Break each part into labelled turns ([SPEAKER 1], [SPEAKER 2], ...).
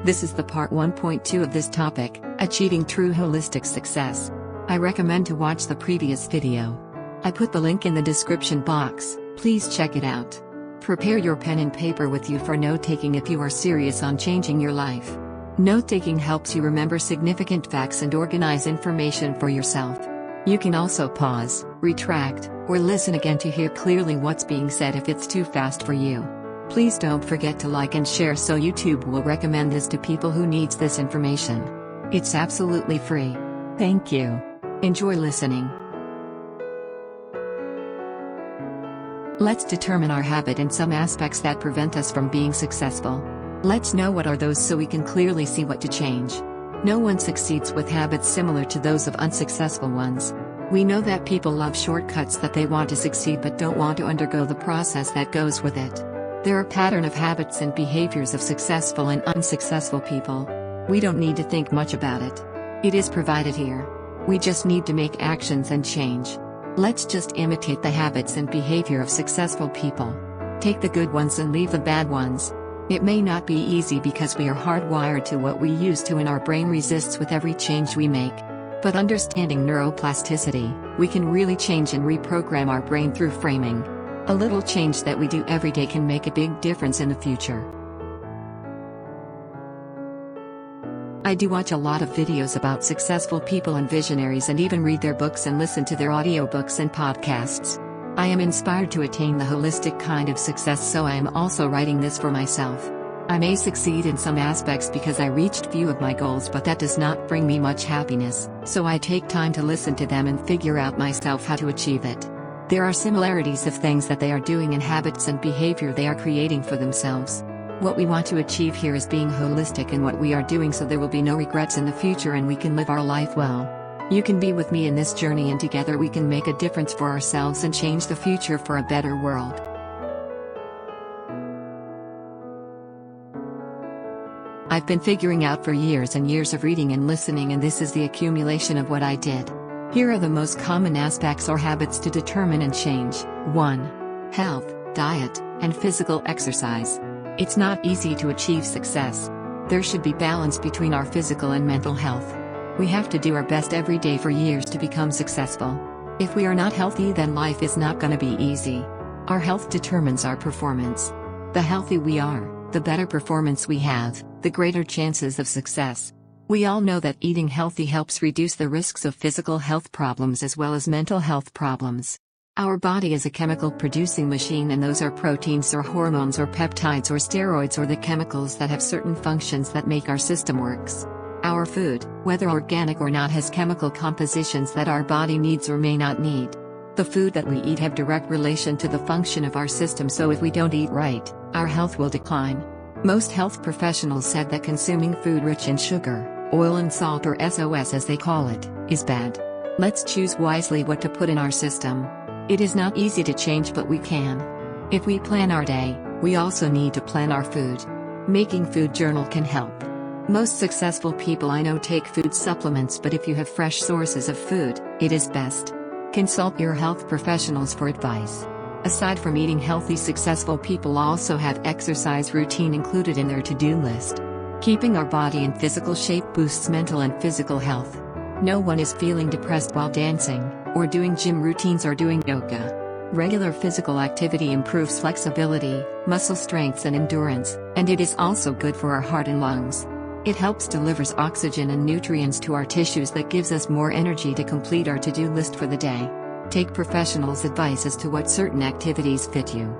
[SPEAKER 1] This is the part 1.2 of this topic, achieving true holistic success. I recommend to watch the previous video. I put the link in the description box, please check it out. Prepare your pen and paper with you for note-taking if you are serious on changing your life. Note-taking helps you remember significant facts and organize information for yourself. You can also pause, retract, or listen again to hear clearly what's being said if it's too fast for you. Please don't forget to like and share so YouTube will recommend this to people who needs this information. It's absolutely free. Thank you. Enjoy listening. Let's determine our habit and some aspects that prevent us from being successful. Let's know what are those so we can clearly see what to change. No one succeeds with habits similar to those of unsuccessful ones. We know that people love shortcuts, that they want to succeed but don't want to undergo the process that goes with it. There are a pattern of habits and behaviors of successful and unsuccessful people. We don't need to think much about it. It is provided here. We just need to make actions and change. Let's just imitate the habits and behavior of successful people. Take the good ones and leave the bad ones. It may not be easy because we are hardwired to what we used to, and our brain resists with every change we make. But understanding neuroplasticity, we can really change and reprogram our brain through framing. A little change that we do every day can make a big difference in the future. I do watch a lot of videos about successful people and visionaries, and even read their books and listen to their audiobooks and podcasts. I am inspired to attain the holistic kind of success, so I am also writing this for myself. I may succeed in some aspects because I reached few of my goals, but that does not bring me much happiness, so I take time to listen to them and figure out myself how to achieve it. There are similarities of things that they are doing and habits and behavior they are creating for themselves. What we want to achieve here is being holistic in what we are doing, so there will be no regrets in the future and we can live our life well. You can be with me in this journey, and together we can make a difference for ourselves and change the future for a better world. I've been figuring out for years and years of reading and listening, and this is the accumulation of what I did. Here are the most common aspects or habits to determine and change. 1. Health, diet, and physical exercise. It's not easy to achieve success. There should be balance between our physical and mental health. We have to do our best every day for years to become successful. If we are not healthy, then life is not going to be easy. Our health determines our performance. The healthier we are, the better performance we have, the greater chances of success. We all know that eating healthy helps reduce the risks of physical health problems as well as mental health problems. Our body is a chemical producing machine, and those are proteins or hormones or peptides or steroids or the chemicals that have certain functions that make our system works. Our food, whether organic or not, has chemical compositions that our body needs or may not need. The food that we eat have direct relation to the function of our system, so if we don't eat right, our health will decline. Most health professionals said that consuming food rich in sugar, oil and salt, or SOS as they call it, is bad. Let's choose wisely what to put in our system. It is not easy to change, but we can. If we plan our day, we also need to plan our food. Making food journal can help. Most successful people I know take food supplements, but if you have fresh sources of food, it is best. Consult your health professionals for advice. Aside from eating healthy, successful people also have exercise routine included in their to-do list. Keeping our body in physical shape boosts mental and physical health. No one is feeling depressed while dancing, or doing gym routines, or doing yoga. Regular physical activity improves flexibility, muscle strength, and endurance, and it is also good for our heart and lungs. It helps delivers oxygen and nutrients to our tissues that gives us more energy to complete our to-do list for the day. Take professionals' advice as to what certain activities fit you.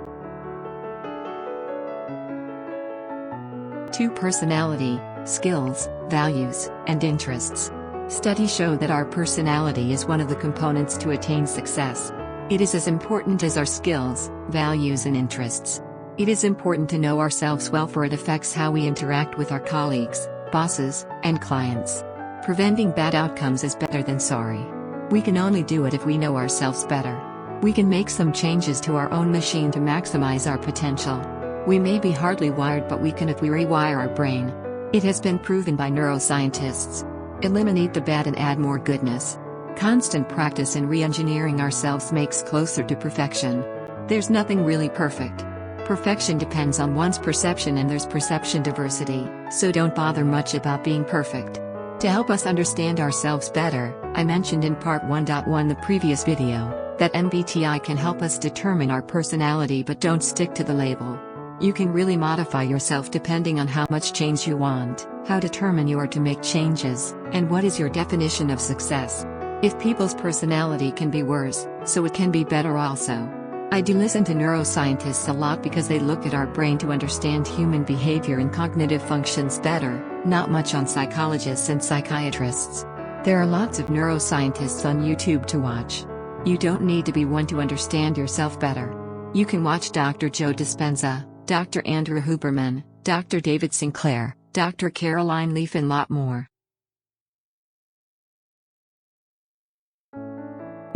[SPEAKER 1] 2. Personality, skills, values, and interests. Studies show that our personality is one of the components to attain success. It is as important as our skills, values, and interests. It is important to know ourselves well, for it affects how we interact with our colleagues, bosses, and clients. Preventing bad outcomes is better than sorry. We can only do it if we know ourselves better. We can make some changes to our own machine to maximize our potential. We may be hardly wired, but we can if we rewire our brain. It has been proven by neuroscientists. Eliminate the bad and add more goodness. Constant practice in re-engineering ourselves makes closer to perfection. There's nothing really perfect. Perfection depends on one's perception, and there's perception diversity, so don't bother much about being perfect. To help us understand ourselves better, I mentioned in part 1.1 the previous video, that MBTI can help us determine our personality, but don't stick to the label. You can really modify yourself depending on how much change you want, how determined you are to make changes, and what is your definition of success. If people's personality can be worse, so it can be better also. I do listen to neuroscientists a lot because they look at our brain to understand human behavior and cognitive functions better, not much on psychologists and psychiatrists. There are lots of neuroscientists on YouTube to watch. You don't need to be one to understand yourself better. You can watch Dr. Joe Dispenza, Dr. Andrew Huberman, Dr. David Sinclair, Dr. Caroline Leaf, and lot more.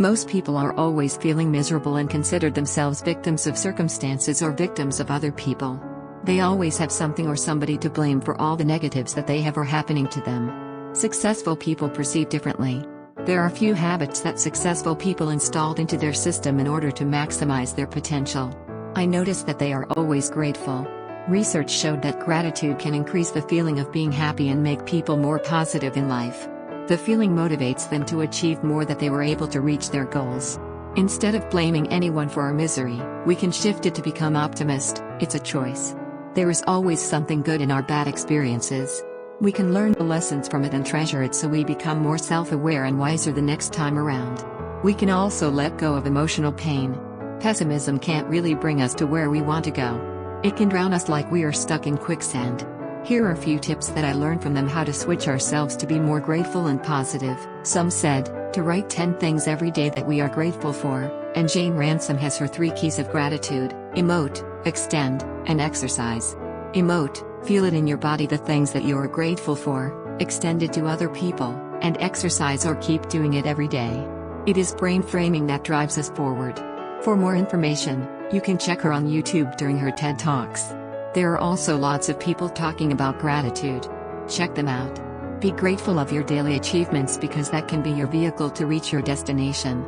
[SPEAKER 1] Most people are always feeling miserable and consider themselves victims of circumstances or victims of other people. They always have something or somebody to blame for all the negatives that they have or happening to them. Successful people perceive differently. There are few habits that successful people installed into their system in order to maximize their potential. I noticed that they are always grateful. Research showed that gratitude can increase the feeling of being happy and make people more positive in life. The feeling motivates them to achieve more, that they were able to reach their goals. Instead of blaming anyone for our misery, we can shift it to become optimist. It's a choice. There is always something good in our bad experiences. We can learn the lessons from it and treasure it, so we become more self-aware and wiser the next time around. We can also let go of emotional pain. Pessimism can't really bring us to where we want to go. It can drown us like we are stuck in quicksand. Here are a few tips that I learned from them how to switch ourselves to be more grateful and positive. Some said, to write 10 things every day that we are grateful for, and Jane Ransom has her 3 keys of gratitude: emote, extend, and exercise. Emote, feel it in your body the things that you are grateful for, extend it to other people, and exercise or keep doing it every day. It is brain framing that drives us forward. For more information, you can check her on YouTube during her TED Talks. There are also lots of people talking about gratitude. Check them out. Be grateful of your daily achievements, because that can be your vehicle to reach your destination.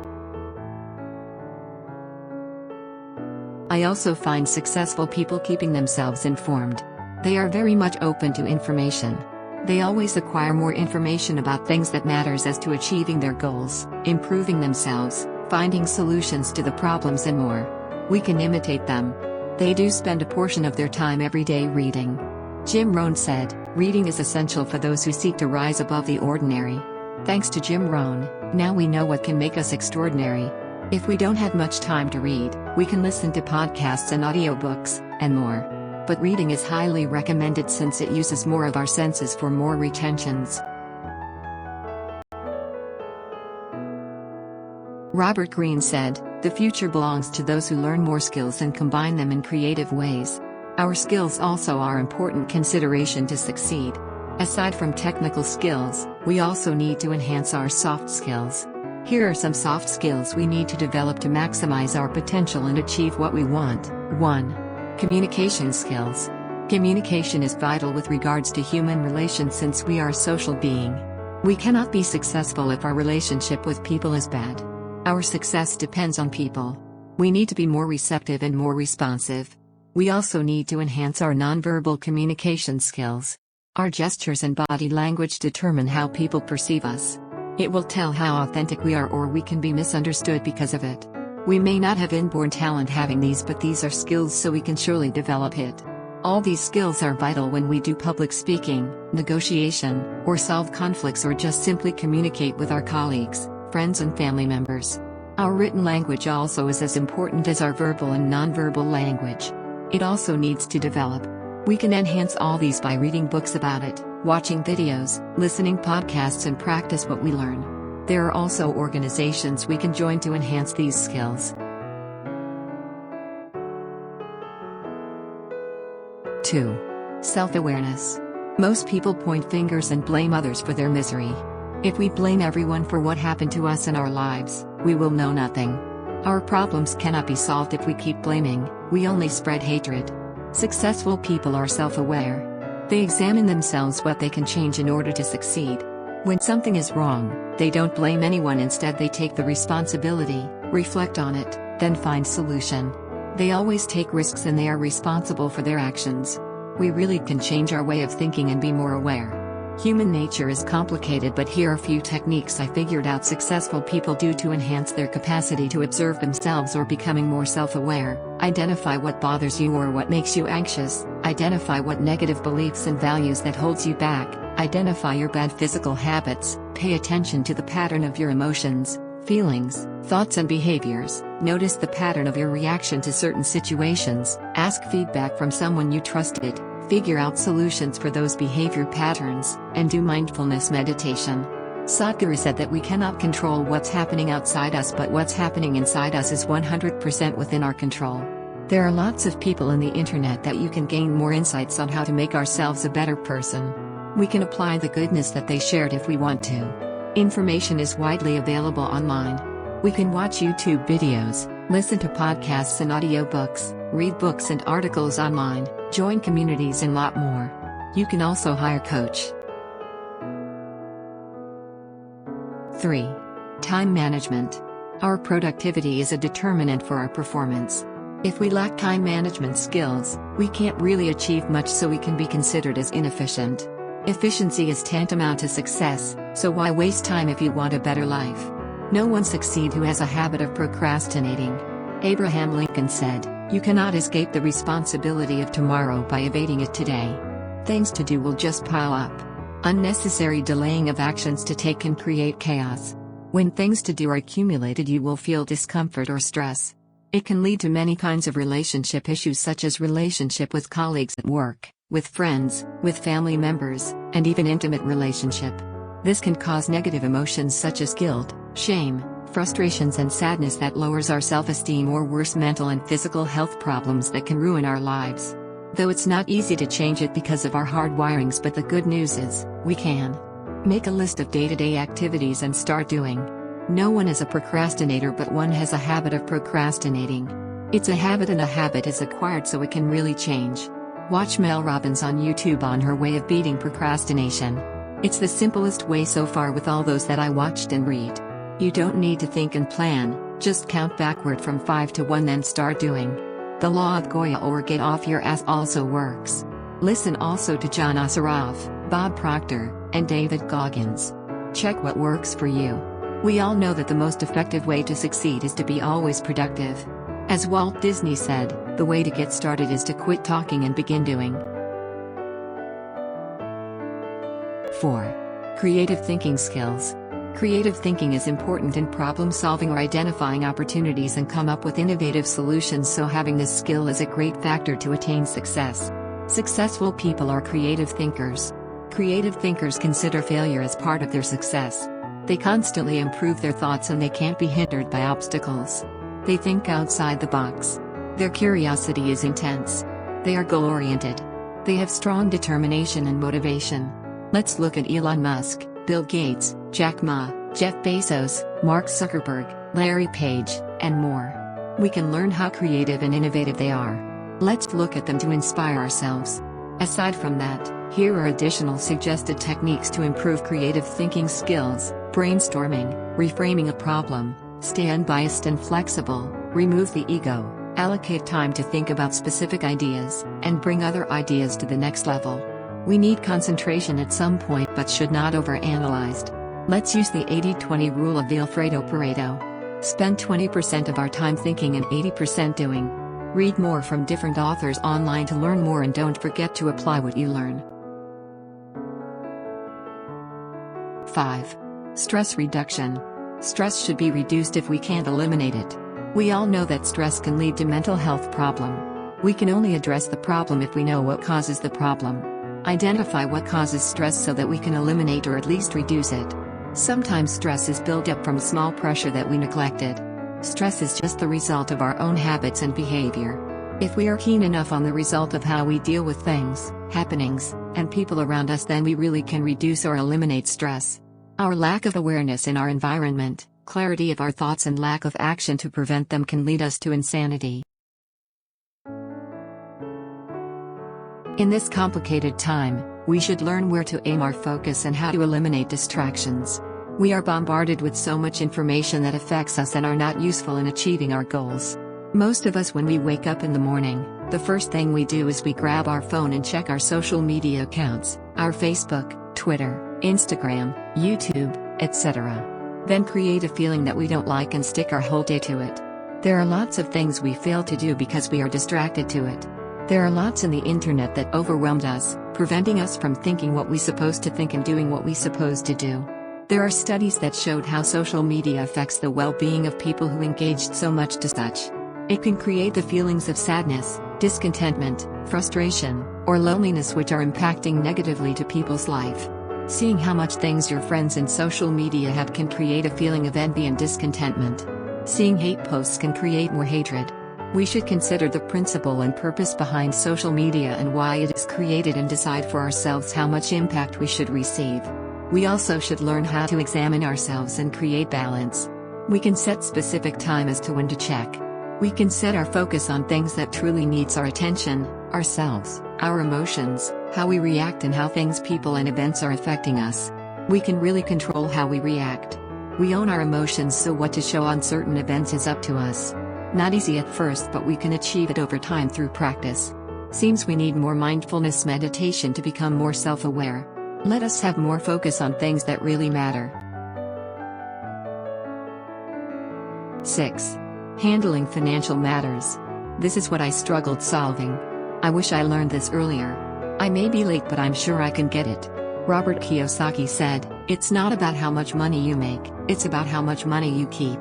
[SPEAKER 1] I also find successful people keeping themselves informed. They are very much open to information. They always acquire more information about things that matters as to achieving their goals, improving themselves, finding solutions to the problems, and more. We can imitate them. They do spend a portion of their time every day reading. Jim Rohn said, "Reading is essential for those who seek to rise above the ordinary." Thanks to Jim Rohn, now we know what can make us extraordinary. If we don't have much time to read, we can listen to podcasts and audiobooks, and more. But reading is highly recommended since it uses more of our senses for more retentions. Robert Greene said, "The future belongs to those who learn more skills and combine them in creative ways." Our skills also are important consideration to succeed. Aside from technical skills, we also need to enhance our soft skills. Here are some soft skills we need to develop to maximize our potential and achieve what we want. 1. Communication skills. Communication is vital with regards to human relations, since we are a social being. We cannot be successful if our relationship with people is bad. Our success depends on people. We need to be more receptive and more responsive. We also need to enhance our nonverbal communication skills. Our gestures and body language determine how people perceive us. It will tell how authentic we are, or we can be misunderstood because of it. We may not have inborn talent having these, but these are skills, so we can surely develop it. All these skills are vital when we do public speaking, negotiation, or solve conflicts, or just simply communicate with our colleagues, friends, and family members. Our written language also is as important as our verbal and nonverbal language. It also needs to develop. We can enhance all these by reading books about it, watching videos, listening podcasts, and practice what we learn. There are also organizations we can join to enhance these skills. 2. Self-awareness. Most people point fingers and blame others for their misery. If we blame everyone for what happened to us in our lives, we will know nothing. Our problems cannot be solved if we keep blaming. We only spread hatred. Successful people are self-aware. They examine themselves, what they can change in order to succeed. When something is wrong, they don't blame anyone. Instead, they take the responsibility, reflect on it, then find solution. They always take risks and they are responsible for their actions. We really can change our way of thinking and be more aware. Human nature is complicated, but here are a few techniques I figured out successful people do to enhance their capacity to observe themselves or becoming more self-aware. Identify what bothers you or what makes you anxious. Identify what negative beliefs and values that holds you back. Identify your bad physical habits. Pay attention to the pattern of your emotions, feelings, thoughts and behaviors. Notice the pattern of your reaction to certain situations. Ask feedback from someone you trusted. Figure out solutions for those behavior patterns, and do mindfulness meditation. Sadhguru said that we cannot control what's happening outside us, but what's happening inside us is 100% within our control. There are lots of people in the internet that you can gain more insights on how to make ourselves a better person. We can apply the goodness that they shared if we want to. Information is widely available online. We can watch YouTube videos, listen to podcasts and audiobooks, read books and articles online, join communities and lot more. You can also hire a coach. 3. Time management. Our productivity is a determinant for our performance. If we lack time management skills, we can't really achieve much, so we can be considered as inefficient. Efficiency is tantamount to success, so why waste time if you want a better life? No one succeeds who has a habit of procrastinating. Abraham Lincoln said, "You cannot escape the responsibility of tomorrow by evading it today." Things to do will just pile up. Unnecessary delaying of actions to take can create chaos. When things to do are accumulated, you will feel discomfort or stress. It can lead to many kinds of relationship issues, such as relationship with colleagues at work, with friends, with family members, and even intimate relationship. This can cause negative emotions such as guilt, shame, frustrations and sadness that lowers our self-esteem, or worse, mental and physical health problems that can ruin our lives. Though it's not easy to change it because of our hard wirings, but the good news is, we can. Make a list of day-to-day activities and start doing. No one is a procrastinator, but one has a habit of procrastinating. It's a habit, and a habit is acquired, so it can really change. Watch Mel Robbins on YouTube on her way of beating procrastination. It's the simplest way so far with all those that I watched and read. You don't need to think and plan, just count backward from 5 to 1, then start doing. The law of Goya, or get off your ass, also works. Listen also to John Assaraf, Bob Proctor, and David Goggins. Check what works for you. We all know that the most effective way to succeed is to be always productive. As Walt Disney said, the way to get started is to quit talking and begin doing. 4. Creative thinking skills. Creative thinking is important in problem solving or identifying opportunities and come up with innovative solutions, so having this skill is a great factor to attain success. Successful people are creative thinkers. Creative thinkers consider failure as part of their success. They constantly improve their thoughts and they can't be hindered by obstacles. They think outside the box. Their curiosity is intense. They are goal-oriented. They have strong determination and motivation. Let's look at Elon Musk, Bill Gates, Jack Ma, Jeff Bezos, Mark Zuckerberg, Larry Page, and more. We can learn how creative and innovative they are. Let's look at them to inspire ourselves. Aside from that, here are additional suggested techniques to improve creative thinking skills: brainstorming, reframing a problem, stay unbiased and flexible, remove the ego, allocate time to think about specific ideas, and bring other ideas to the next level. We need concentration at some point, but should not overanalyze. Let's use the 80-20 rule of the Alfredo Pareto. Spend 20% of our time thinking and 80% doing. Read more from different authors online to learn more, and don't forget to apply what you learn. 5. Stress reduction. Stress should be reduced if we can't eliminate it. We all know that stress can lead to mental health problem. We can only address the problem if we know what causes the problem. Identify what causes stress so that we can eliminate or at least reduce it. Sometimes stress is built up from small pressure that we neglected. Stress is just the result of our own habits and behavior. If we are keen enough on the result of how we deal with things, happenings, and people around us, then we really can reduce or eliminate stress. Our lack of awareness in our environment, clarity of our thoughts, and lack of action to prevent them can lead us to insanity. In this complicated time, we should learn where to aim our focus and how to eliminate distractions. We are bombarded with so much information that affects us and are not useful in achieving our goals. Most of us, when we wake up in the morning, the first thing we do is we grab our phone and check our social media accounts, our Facebook, Twitter, Instagram, YouTube, etc. Then create a feeling that we don't like and stick our whole day to it. There are lots of things we fail to do because we are distracted to it. There are lots in the internet that overwhelmed us, preventing us from thinking what we supposed to think and doing what we supposed to do. There are studies that showed how social media affects the well-being of people who engaged so much to such. It can create the feelings of sadness, discontentment, frustration, or loneliness which are impacting negatively to people's life. Seeing how much things your friends in social media have can create a feeling of envy and discontentment. Seeing hate posts can create more hatred. We should consider the principle and purpose behind social media and why it is created and decide for ourselves how much impact we should receive. We also should learn how to examine ourselves and create balance. We can set specific time as to when to check. We can set our focus on things that truly needs our attention, ourselves, our emotions, how we react and how things, people and events are affecting us. We can really control how we react. We own our emotions, so what to show on certain events is up to us. Not easy at first, but we can achieve it over time through practice. Seems we need more mindfulness meditation to become more self-aware. Let us have more focus on things that really matter. 6. Handling financial matters. This is what I struggled solving. I wish I learned this earlier. I may be late, but I'm sure I can get it. Robert Kiyosaki said, "It's not about how much money you make, it's about how much money you keep."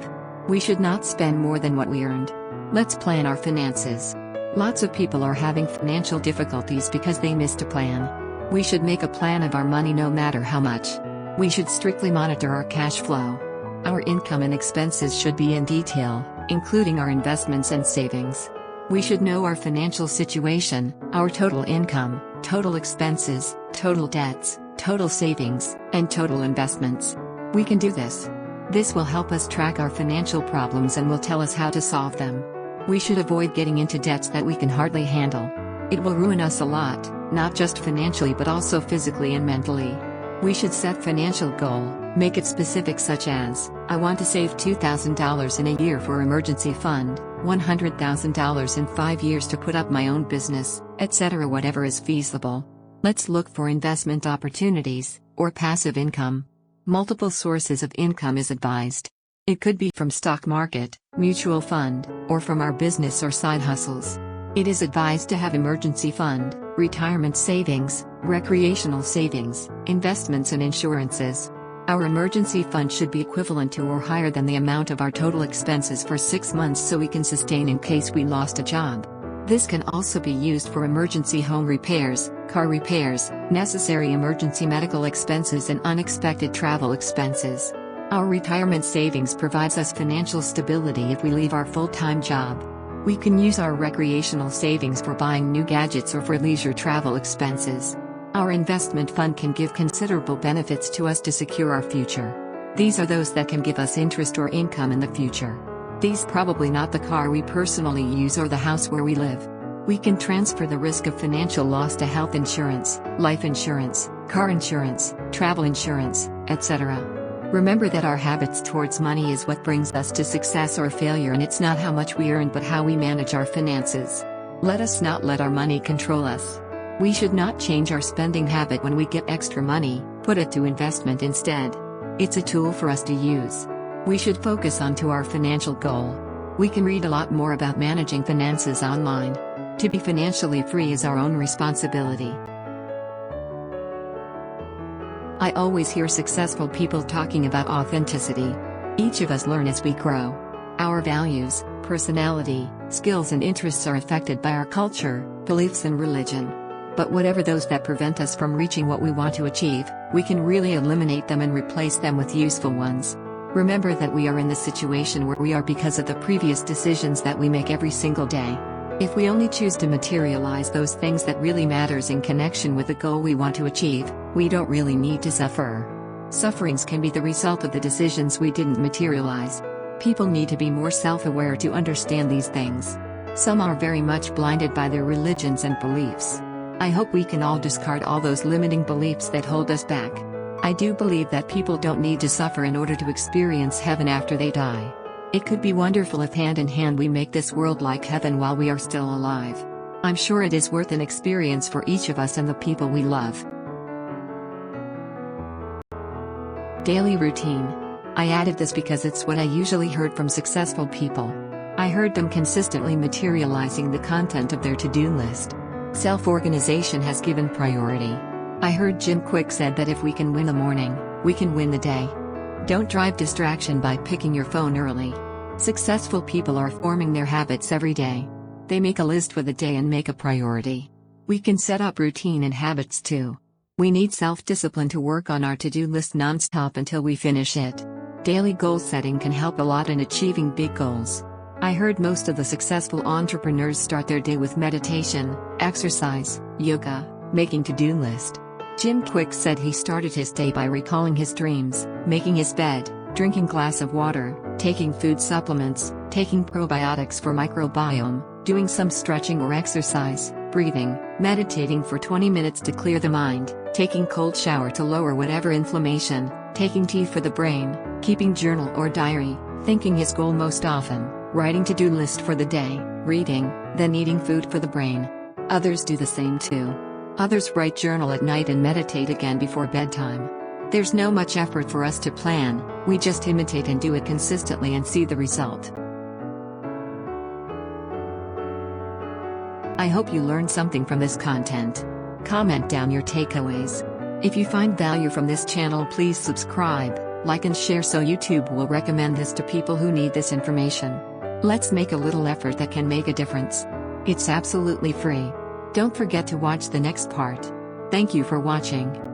[SPEAKER 1] We should not spend more than what we earned. Let's plan our finances. Lots of people are having financial difficulties because they missed a plan. We should make a plan of our money no matter how much. We should strictly monitor our cash flow. Our income and expenses should be in detail, including our investments and savings. We should know our financial situation, our total income, total expenses, total debts, total savings, and total investments. We can do this. This will help us track our financial problems and will tell us how to solve them. We should avoid getting into debts that we can hardly handle. It will ruin us a lot, not just financially but also physically and mentally. We should set financial goal, make it specific, such as, I want to save $2,000 in a year for emergency fund, $100,000 in 5 years to put up my own business, etc. Whatever is feasible. Let's look for investment opportunities, or passive income. Multiple sources of income is advised. It could be from stock market, mutual fund, or from our business or side hustles. It is advised to have emergency fund, retirement savings, recreational savings, investments and insurances. Our emergency fund should be equivalent to or higher than the amount of our total expenses for 6 months so we can sustain in case we lost a job. This can also be used for emergency home repairs, car repairs, necessary emergency medical expenses and unexpected travel expenses. Our retirement savings provides us financial stability if we leave our full-time job. We can use our recreational savings for buying new gadgets or for leisure travel expenses. Our investment fund can give considerable benefits to us to secure our future. These are those that can give us interest or income in the future. These probably not the car we personally use or the house where we live. We can transfer the risk of financial loss to health insurance, life insurance, car insurance, travel insurance, etc. Remember that our habits towards money is what brings us to success or failure, and it's not how much we earn but how we manage our finances. Let us not let our money control us. We should not change our spending habit when we get extra money, put it to investment instead. It's a tool for us to use. We should focus on to our financial goal. We can read a lot more about managing finances online. To be financially free is our own responsibility. I always hear successful people talking about authenticity. Each of us learn as we grow. Our values, personality, skills and interests are affected by our culture, beliefs and religion. But whatever those that prevent us from reaching what we want to achieve, we can really eliminate them and replace them with useful ones. Remember that we are in the situation where we are because of the previous decisions that we make every single day. If we only choose to materialize those things that really matters in connection with the goal we want to achieve, we don't really need to suffer. Sufferings can be the result of the decisions we didn't materialize. People need to be more self-aware to understand these things. Some are very much blinded by their religions and beliefs. I hope we can all discard all those limiting beliefs that hold us back. I do believe that people don't need to suffer in order to experience heaven after they die. It could be wonderful if hand in hand we make this world like heaven while we are still alive. I'm sure it is worth an experience for each of us and the people we love. Daily routine. I added this because it's what I usually heard from successful people. I heard them consistently materializing the content of their to-do list. Self-organization has given priority. I heard Jim Quick said that if we can win the morning, we can win the day. Don't drive distraction by picking your phone early. Successful people are forming their habits every day. They make a list for the day and make a priority. We can set up routine and habits too. We need self-discipline to work on our to-do list non-stop until we finish it. Daily goal setting can help a lot in achieving big goals. I heard most of the successful entrepreneurs start their day with meditation, exercise, yoga, making to-do list. Jim Quick said he started his day by recalling his dreams, making his bed, drinking glass of water, taking food supplements, taking probiotics for microbiome, doing some stretching or exercise, breathing, meditating for 20 minutes to clear the mind, taking cold shower to lower whatever inflammation, taking tea for the brain, keeping journal or diary, thinking his goal most often, writing to-do list for the day, reading, then eating food for the brain. Others do the same too. Others write journal at night and meditate again before bedtime. There's no much effort for us to plan, we just imitate and do it consistently and see the result. I hope you learned something from this content. Comment down your takeaways. If you find value from this channel, please subscribe, like and share so YouTube will recommend this to people who need this information. Let's make a little effort that can make a difference. It's absolutely free. Don't forget to watch the next part. Thank you for watching.